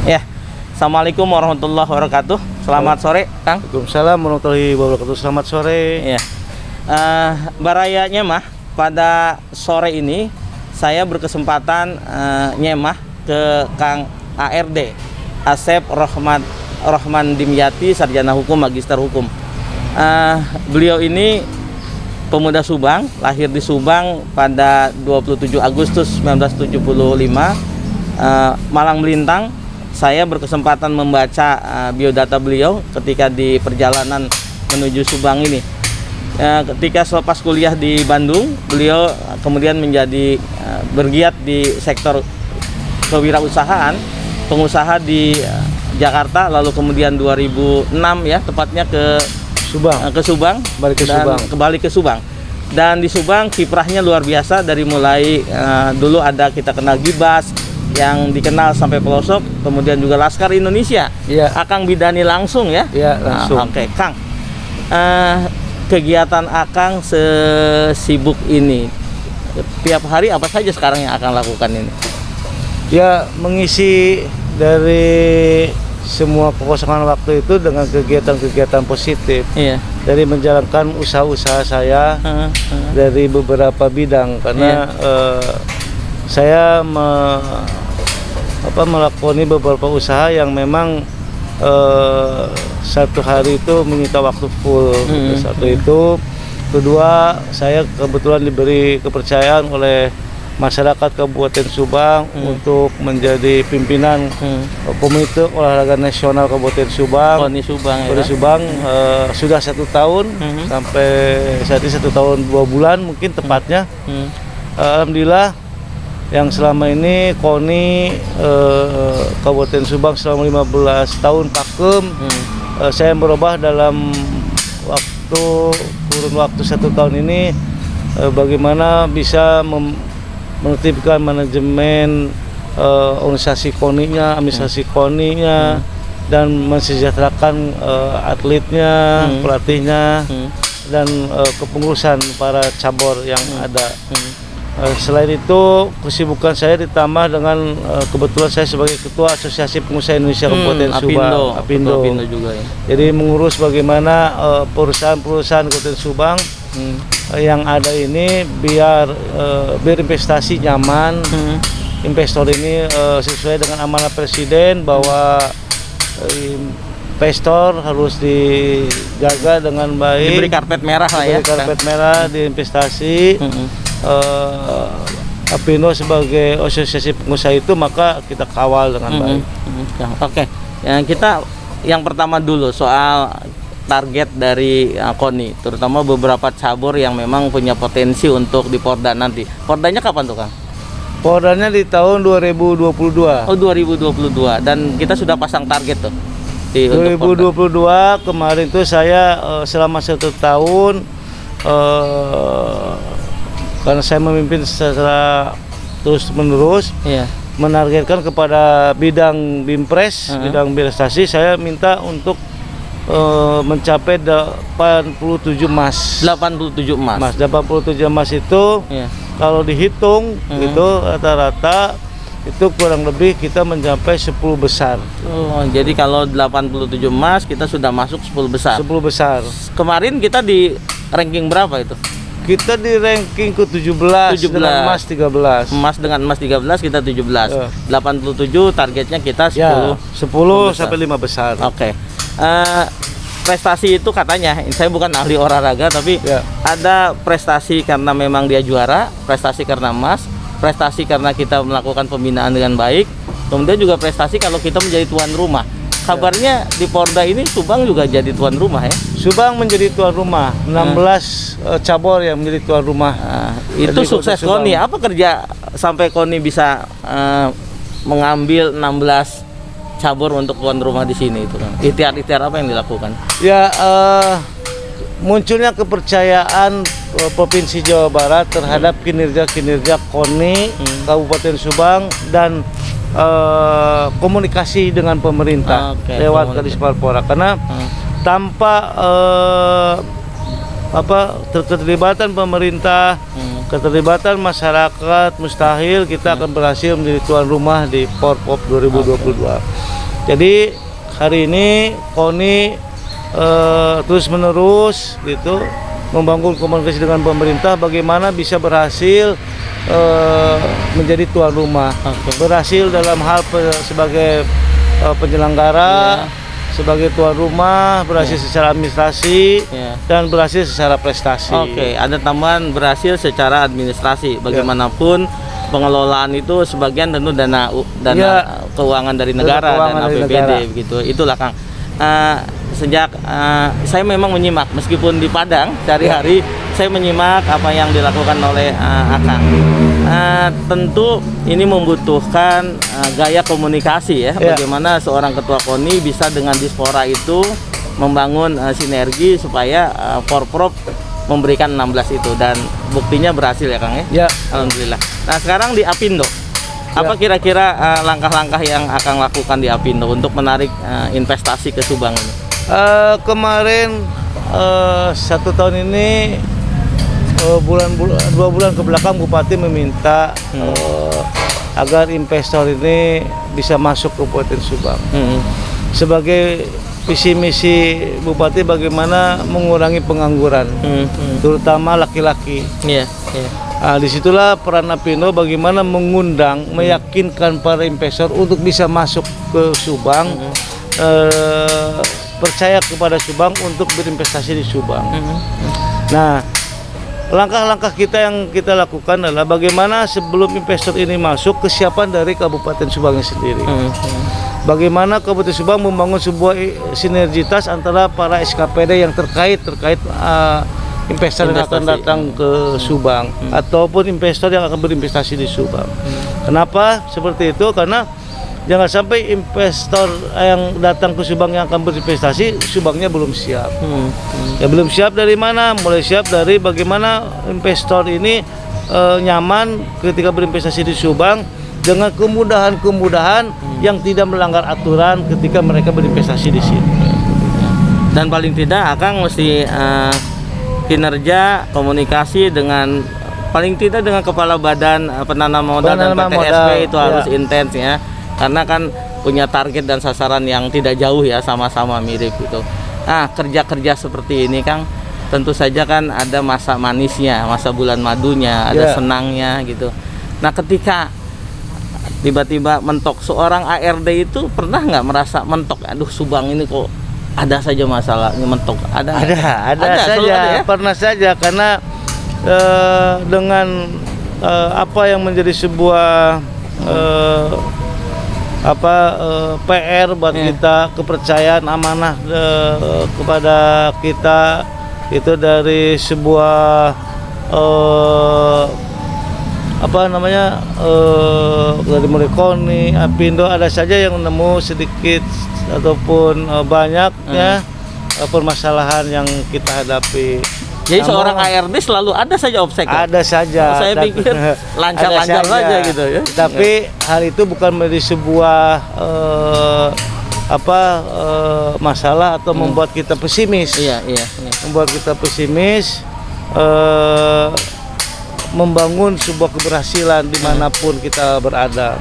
Ya, Assalamualaikum warahmatullahi wabarakatuh. Selamat sore, Kang. Waalaikumsalam warahmatullahi wabarakatuh. Selamat sore. Ya, Baraya Nyemah, pada sore ini saya berkesempatan nyemah ke Kang ARD, Asep Rohman Dimyati, Sarjana Hukum, Magister Hukum. Beliau ini pemuda Subang, lahir di Subang pada 27 Agustus 1975, Malang Melintang. Saya berkesempatan membaca biodata beliau ketika di perjalanan menuju Subang ini. Ketika selepas kuliah di Bandung, beliau kemudian menjadi bergiat di sektor kewirausahaan, pengusaha di Jakarta, lalu kemudian 2006 ya tepatnya ke Subang, kembali ke Subang. Dan di Subang kiprahnya luar biasa, dari mulai dulu ada kita kenal Gibas yang dikenal sampai pelosok, kemudian juga Laskar Indonesia. Iya. Akang bidani langsung ya. Iya, langsung. Oke, Kang. Kegiatan Akang sesibuk ini, tiap hari apa saja sekarang yang Akang lakukan ini? Ya, mengisi dari semua kekosongan waktu itu dengan kegiatan-kegiatan positif. Iya. Dari menjalankan usaha-usaha saya dari beberapa bidang, karena saya melakoni beberapa usaha yang memang satu hari itu menyita waktu full. Satu itu. Kedua, saya kebetulan diberi kepercayaan oleh masyarakat Kabupaten Subang untuk menjadi pimpinan Komite Olahraga Nasional Kabupaten Subang. KONI Subang ya. KONI Subang sudah 1 tahun sampai saat ini 1 tahun 2 bulan mungkin tepatnya. Alhamdulillah, yang selama ini KONI Kabupaten Subang selama 15 tahun pakem, saya berubah dalam kurun waktu 1 tahun ini, bagaimana bisa menertibkan manajemen organisasi KONI-nya, administrasi KONI-nya, dan mensejahterakan atletnya, pelatihnya, dan kepengurusan para cabur yang ada. Selain itu, kesibukan saya ditambah dengan kebetulan saya sebagai Ketua Asosiasi Pengusaha Indonesia Kabupaten Subang, Apindo juga ya. Jadi mengurus bagaimana perusahaan-perusahaan Kabupaten Subang yang ada ini biar berinvestasi nyaman. Investor ini sesuai dengan amanah Presiden bahwa investor harus dijaga dengan baik. Diberi karpet merah lah ya. Diberi karpet merah di investasi. Apindo sebagai asosiasi pengusaha itu maka kita kawal dengan baik. Oke. Yang pertama dulu soal target dari KONI, terutama beberapa cabur yang memang punya potensi untuk di Porda nanti. Pordanya kapan tuh, Kang? Pordanya di tahun 2022. Oh, 2022, dan kita sudah pasang target tuh. 2022 kemarin tuh saya selama 1 tahun, karena saya memimpin secara terus menerus, menargetkan kepada bidang BIMPRES, bidang birastasi, saya minta untuk mencapai 87 emas. 87 emas. 87 emas itu kalau dihitung itu rata-rata itu kurang lebih kita mencapai 10 besar. Oh, jadi kalau 87 emas kita sudah masuk 10 besar. 10 besar. Kemarin kita di ranking berapa itu? Kita di ranking ke-17 dengan emas 13. Dengan emas 13 kita 17. 87 targetnya kita 10. 10 sampai 5 besar. Oke. Prestasi itu katanya, saya bukan ahli olahraga, tapi ada prestasi karena memang dia juara, prestasi karena emas, prestasi karena kita melakukan pembinaan dengan baik, kemudian juga prestasi kalau kita menjadi tuan rumah. Kabarnya di Porda ini Subang juga jadi tuan rumah ya? Subang menjadi tuan rumah, 16 cabur yang menjadi tuan rumah. Itu sukses KONI. Apa kerja sampai KONI bisa mengambil 16 cabur untuk tuan rumah di sini itu, kan? Ikhtiar-ikhtiar apa yang dilakukan? Ya, munculnya kepercayaan Provinsi Jawa Barat terhadap kinerja-kinerja KONI Kabupaten Subang dan komunikasi dengan pemerintah lewat Kadisparpora, karena tanpa keterlibatan pemerintah, keterlibatan masyarakat, mustahil kita akan berhasil menjadi tuan rumah di Porpop 2022. Jadi hari ini KONI terus menerus gitu membangun komunikasi dengan pemerintah bagaimana bisa berhasil menjadi tuan rumah, berhasil dalam hal sebagai penyelenggara, sebagai tuan rumah, berhasil secara administrasi dan berhasil secara prestasi. Oke, ada tambahan berhasil secara administrasi. Bagaimanapun pengelolaan itu sebagian tentu dana keuangan dari negara dan APBD begitu. Itulah Kang. Sejak saya memang menyimak meskipun di Padang sehari-hari saya menyimak apa yang dilakukan oleh Akang. Tentu ini membutuhkan gaya komunikasi ya. Bagaimana seorang ketua KONI bisa dengan dispora itu membangun sinergi supaya Forprov memberikan 16 itu dan buktinya berhasil ya Kang ya. Alhamdulillah. Nah sekarang di Apindo, apa kira-kira langkah-langkah yang Akang lakukan di Apindo untuk menarik investasi ke Subang ini? Kemarin 1 tahun ini 2 bulan ke belakang Bupati meminta agar investor ini bisa masuk ke Kabupaten Subang. Sebagai visi misi Bupati bagaimana mengurangi pengangguran, terutama laki-laki. Disitulah peran Apindo bagaimana mengundang, meyakinkan para investor untuk bisa masuk ke Subang, percaya kepada Subang untuk berinvestasi di Subang. Nah, langkah-langkah kita yang kita lakukan adalah bagaimana sebelum investor ini masuk, kesiapan dari Kabupaten Subangnya sendiri. Bagaimana Kabupaten Subang membangun sebuah sinergitas antara para SKPD yang terkait investor yang akan datang ke Subang ataupun investor yang akan berinvestasi di Subang. Kenapa seperti itu? Karena jangan sampai investor yang datang ke Subang yang akan berinvestasi, Subangnya belum siap. Ya belum siap dari mana? Mulai siap dari bagaimana investor ini nyaman ketika berinvestasi di Subang dengan kemudahan-kemudahan yang tidak melanggar aturan ketika mereka berinvestasi di sini. Dan paling tidak Akang mesti kinerja komunikasi dengan paling tidak dengan kepala badan penanam modal dan PTSP itu harus intens ya. Karena kan punya target dan sasaran yang tidak jauh ya, sama-sama mirip gitu. Nah, kerja-kerja seperti ini Kang, tentu saja kan ada masa manisnya, masa bulan madunya, ada senangnya gitu. Nah, ketika tiba-tiba mentok seorang ARD itu pernah nggak merasa mentok? Aduh, Subang ini kok ada saja masalahnya mentok. Ada saja, pernah saja karena dengan apa yang menjadi sebuah PR buat kita, kepercayaan amanah kepada kita itu dari sebuah dari mulai KONI, Apindo, ada saja yang nemu sedikit ataupun banyaknya permasalahan yang kita hadapi. Jadi seorang ARD selalu ada saja obstacle. Ada saja. Saya pikir lancar-lancar saja gitu ya. Tapi hal itu bukan menjadi sebuah masalah atau membuat kita pesimis. Membuat kita pesimis, membangun sebuah keberhasilan dimanapun kita berada.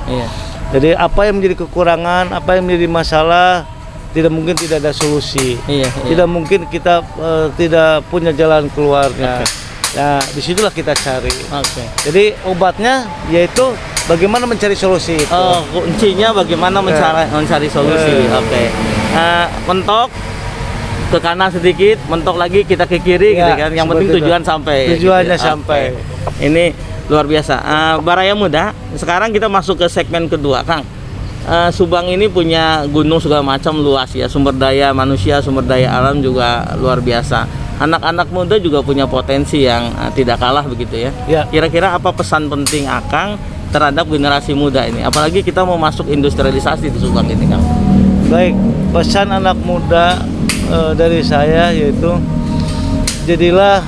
Jadi apa yang menjadi kekurangan, apa yang menjadi masalah, tidak mungkin tidak ada solusi. Tidak mungkin kita tidak punya jalan keluarnya. Nah, disitulah kita cari. Jadi obatnya yaitu bagaimana mencari solusi itu. Kuncinya bagaimana mencari solusi. Mentok ke kanan sedikit, mentok lagi kita ke kiri gitu kan. Yang penting tujuan sampai. Tujuannya sampai. Ini luar biasa. Baraya Muda, sekarang kita masuk ke segmen kedua, Kang. Subang ini punya gunung segala macam luas ya, sumber daya manusia, sumber daya alam juga luar biasa. Anak-anak muda juga punya potensi yang tidak kalah begitu ya. Kira-kira apa pesan penting Akang terhadap generasi muda ini? Apalagi kita mau masuk industrialisasi di Subang ini, Kang. Baik, pesan anak muda dari saya yaitu jadilah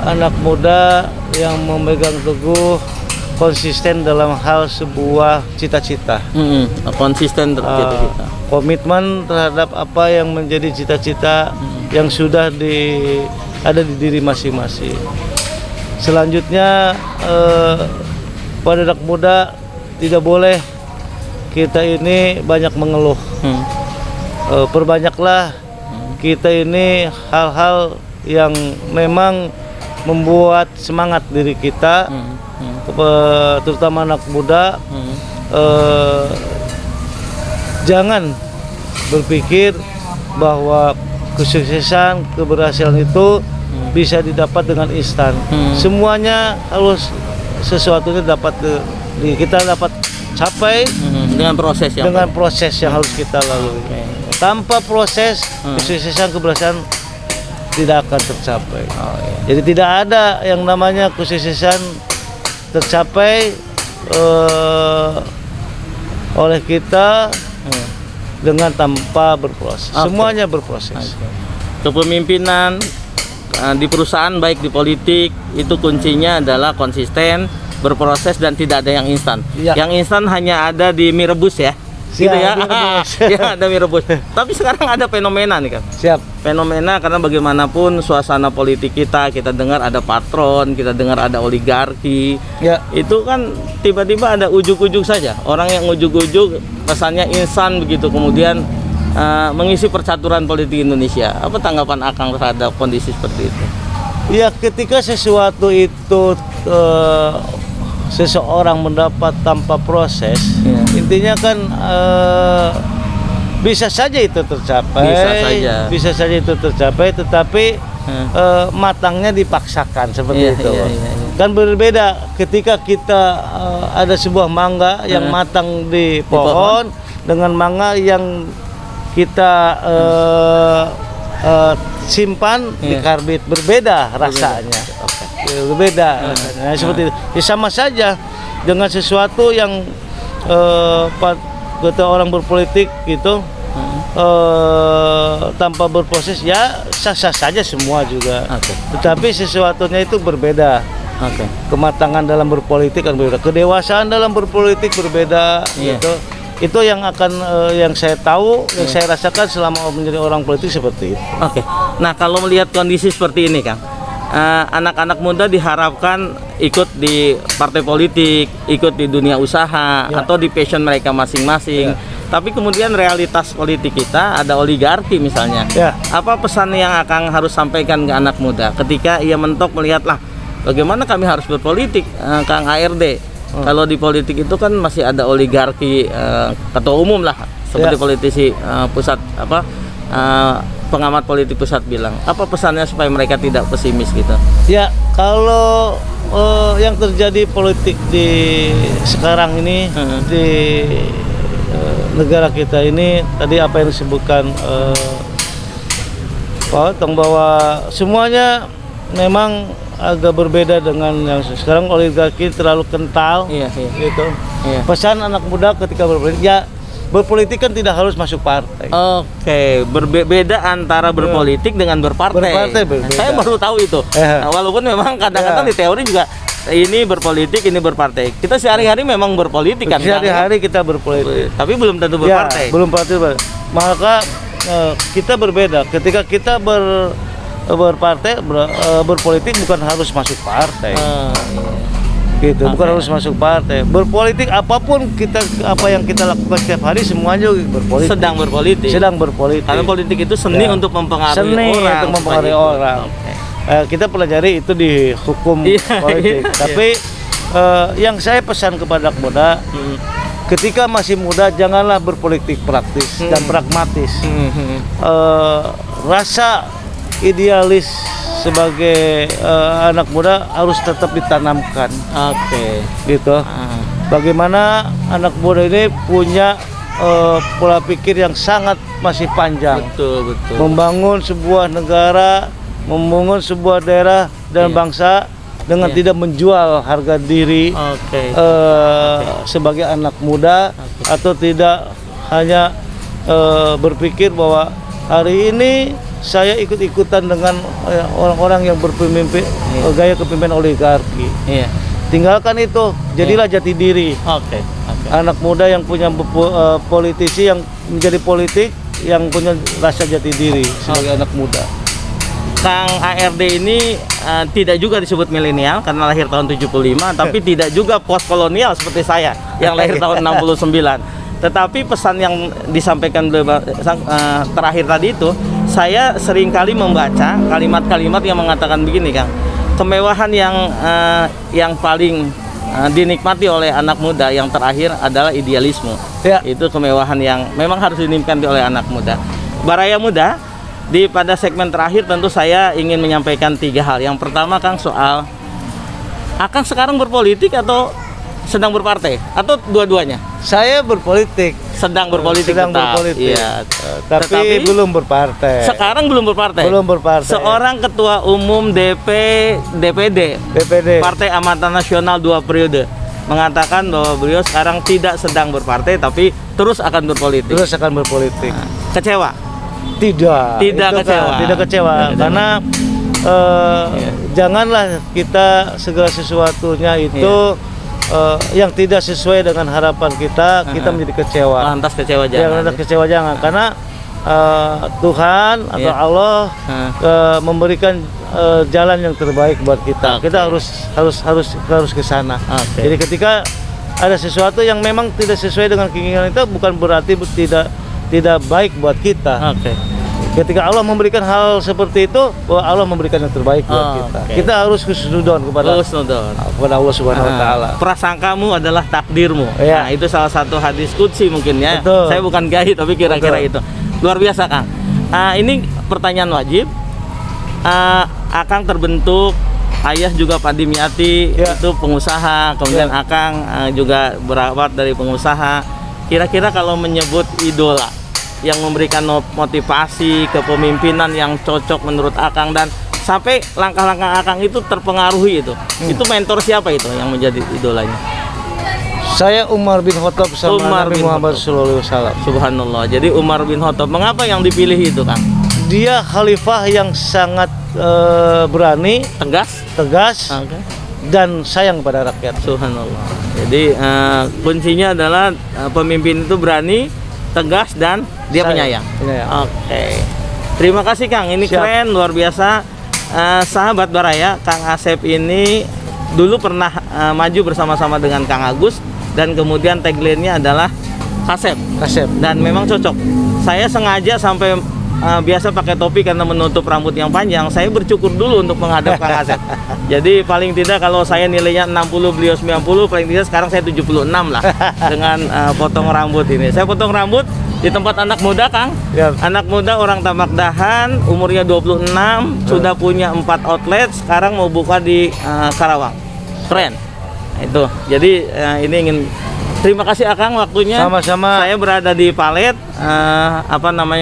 anak muda yang memegang teguh, konsisten dalam hal sebuah cita-cita. Konsisten terhadap cita-cita. Komitmen terhadap apa yang menjadi cita-cita yang sudah ada di diri masing-masing. Selanjutnya pada anak muda tidak boleh kita ini banyak mengeluh. Perbanyaklah kita ini hal-hal yang memang membuat semangat diri kita, terutama anak muda. Jangan berpikir bahwa kesuksesan, keberhasilan itu bisa didapat dengan instan. Semuanya harus sesuatunya kita dapat capai dengan proses yang harus kita lalui. Tanpa proses, kesuksesan, keberhasilan tidak akan tercapai. Jadi tidak ada yang namanya kesuksesan tercapai oleh kita dengan tanpa berproses. Semuanya berproses. Kepemimpinan di perusahaan baik di politik itu kuncinya adalah konsisten, berproses dan tidak ada yang instan. Yang instan hanya ada di mie rebus ya. Gitu ya. Ya, ada mie rebus. Tapi sekarang ada fenomena nih kan. Fenomena karena bagaimanapun suasana politik kita dengar ada patron, kita dengar ada oligarki. Itu kan tiba-tiba ada ujuk-ujuk saja. Orang yang ujuk-ujuk pesannya instan begitu, kemudian mengisi percaturan politik Indonesia. Apa tanggapan Akang terhadap kondisi seperti itu? Ya, ketika sesuatu itu seseorang mendapat tanpa proses, intinya kan bisa saja itu tercapai, bisa saja itu tercapai, tetapi matangnya dipaksakan seperti itu. Kan berbeda ketika kita ada sebuah mangga yang matang di pohon dengan mangga yang kita simpan di karbit, berbeda rasanya. Berbeda rasanya. Seperti itu. Ya, sama saja dengan sesuatu yang kata orang berpolitik gitu, tanpa berproses, ya sah-sah saja semua juga. Tetapi sesuatunya itu berbeda. Kematangan dalam berpolitik kan berbeda, kedewasaan dalam berpolitik berbeda. Gitu. Itu yang akan yang saya tahu, yang saya rasakan selama menjadi orang politik seperti itu. Nah, kalau melihat kondisi seperti ini, Kang, anak-anak muda diharapkan ikut di partai politik, ikut di dunia usaha, atau di passion mereka masing-masing. Tapi kemudian realitas politik kita ada oligarki misalnya. Apa pesan yang akan harus sampaikan ke anak muda ketika ia mentok melihatlah bagaimana kami harus berpolitik, Kang ARD? Kalau di politik itu kan masih ada oligarki, ketua umum lah, seperti politisi pusat pengamat politik pusat bilang. Apa pesannya supaya mereka tidak pesimis gitu? Ya, kalau yang terjadi politik di sekarang ini di negara kita ini, tadi apa yang disebutkan Pak Otong, bahwa semuanya memang agak berbeda dengan yang sekarang. Oligarki terlalu kental, gitu. Pesan anak muda ketika berpolitik, ya berpolitik kan tidak harus masuk partai. Berbeda antara berpolitik dengan berpartai. Saya baru tahu itu. Walaupun memang kadang-kadang di teori juga ini berpolitik, ini berpartai. Kita sehari-hari memang berpolitik kan. Sehari-hari kita berpolitik. Tapi belum tentu berpartai. Belum partai. Maka kita berbeda. Ketika kita berpartai, berpolitik bukan harus masuk partai. Gitu, bukan harus masuk partai. Berpolitik apapun apa yang kita lakukan setiap hari semuanya berpolitik. Sedang berpolitik. Karena politik itu seni untuk mempengaruhi orang. Kita pelajari itu di hukum politik. Tapi yang saya pesan kepada anak muda, ketika masih muda janganlah berpolitik praktis dan pragmatis. Rasa idealis sebagai anak muda harus tetap ditanamkan. Gitu. Bagaimana anak muda ini punya pola pikir yang sangat masih panjang. Betul. Membangun sebuah negara, membangun sebuah daerah dan bangsa dengan tidak menjual harga diri sebagai anak muda, atau tidak hanya berpikir bahwa hari ini saya ikut-ikutan dengan orang-orang yang berpemimpin gaya kepemimpinan oligarki. Tinggalkan itu, jadilah jati diri. Anak muda yang punya politisi yang menjadi politik, yang punya rasa jati diri sebagai anak muda. Kang ARD ini tidak juga disebut milenial karena lahir tahun 75, tapi tidak juga post kolonial seperti saya yang lahir tahun 69. Tetapi pesan yang disampaikan beliau terakhir tadi itu, saya seringkali membaca kalimat-kalimat yang mengatakan begini, Kang. Kemewahan yang paling dinikmati oleh anak muda yang terakhir adalah idealisme. Ya. Itu kemewahan yang memang harus dinikmati oleh anak muda. Baraya muda, pada segmen terakhir tentu saya ingin menyampaikan 3 hal. Yang pertama, Kang, soal Akang sekarang berpolitik atau sedang berpartai atau dua-duanya? Saya berpolitik. Sedang berpolitik. Sedang tetap. berpolitik. Iya. Tapi belum berpartai. Sekarang belum berpartai. Belum berpartai. Seorang ketua umum DPD Partai Amanat Nasional 2 periode mengatakan bahwa beliau sekarang tidak sedang berpartai tapi terus akan berpolitik. Terus akan berpolitik. Nah, kecewa? Tidak kecewa. Tidak kecewa karena janganlah kita segala sesuatunya itu yang tidak sesuai dengan harapan kita menjadi kecewa. Lantas kecewa jangan. Lantas kecewa jangan karena Tuhan atau Allah memberikan jalan yang terbaik buat kita. Kita harus ke sana. Jadi ketika ada sesuatu yang memang tidak sesuai dengan keinginan kita, bukan berarti tidak baik buat kita. Ketika Allah memberikan hal seperti itu, bahwa Allah memberikan yang terbaik buat kita. Kita harus husnudon kepada Allah Subhanahu wa taala. Prasangkamu adalah takdirmu. Ya. Nah, itu salah satu hadis qudsi mungkin ya. Betul. Saya bukan kiai tapi kira-kira itu. Luar biasa, Kang. Ini pertanyaan wajib. Akang terbentuk, ayah juga Pak Dimyati itu pengusaha, kemudian Akang juga berawat dari pengusaha. Kira-kira kalau menyebut idola yang memberikan motivasi kepemimpinan yang cocok menurut Akang dan sampai langkah-langkah Akang itu terpengaruhi itu mentor siapa itu yang menjadi idolanya? Saya Umar bin Khattab sama Nabi Muhammad SAW. Subhanallah. Jadi Umar bin Khattab, mengapa yang dipilih itu, Kang? Dia khalifah yang sangat berani, tegas, dan sayang pada rakyat. Subhanallah. Jadi kuncinya adalah pemimpin itu berani, tegas, dan dia penyayang. Oke. Terima kasih, Kang. Ini keren, luar biasa. Sahabat Baraya, Kang Asep ini dulu pernah maju bersama-sama dengan Kang Agus dan kemudian tagline-nya adalah Kasep. Dan memang cocok. Saya sengaja sampai biasa pakai topi karena menutup rambut yang panjang. Saya bercukur dulu untuk menghadap Kang Asep. Jadi paling tidak kalau saya nilainya 60, beliau 90, paling tidak sekarang saya 76 lah dengan potong rambut ini. Saya potong rambut di tempat anak muda, Kang. Anak muda orang Tambak Dahan, umurnya 26, sudah punya 4 outlet, sekarang mau buka di Karawang. Keren. Itu. Jadi ini ingin terima kasih Akang waktunya. Sama-sama. Saya berada di Palet,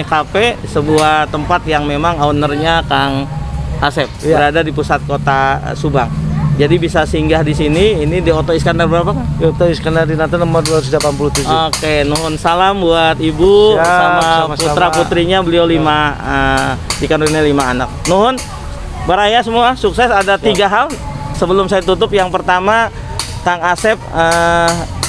kafe, sebuah tempat yang memang ownernya Kang Asep, berada di pusat kota Subang. Jadi bisa singgah di sini. Ini di Oto Iskandar berapa, Kang? Di Oto Iskandar di Nata nomor 287. Oke, nuhun salam buat Ibu sama putra putrinya. Beliau 5 dikaruniai 5 anak. Nuhun Baraya semua sukses. Ada 3 hal sebelum saya tutup. Yang pertama, Kang Asep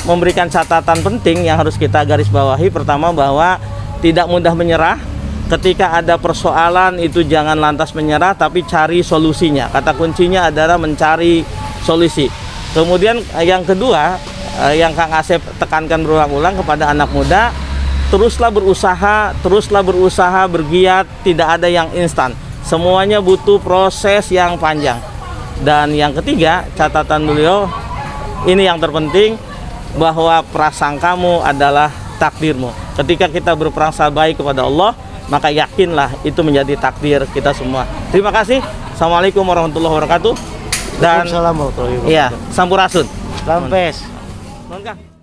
memberikan catatan penting yang harus kita garis bawahi. Pertama, bahwa tidak mudah menyerah. Ketika ada persoalan itu jangan lantas menyerah, tapi cari solusinya. Kata kuncinya adalah mencari solusi. Kemudian yang kedua, yang Kang Asep tekankan berulang-ulang kepada anak muda, teruslah berusaha, bergiat, tidak ada yang instan. Semuanya butuh proses yang panjang. Dan yang ketiga, catatan beliau, ini yang terpenting, bahwa prasangkamu adalah takdirmu. Ketika kita berprasangka baik kepada Allah, maka yakinlah itu menjadi takdir kita semua. Terima kasih. Assalamualaikum warahmatullahi wabarakatuh. Dan Waalaikumsalam warahmatullahi wabarakatuh. Sampurasun. Lampes. Kang.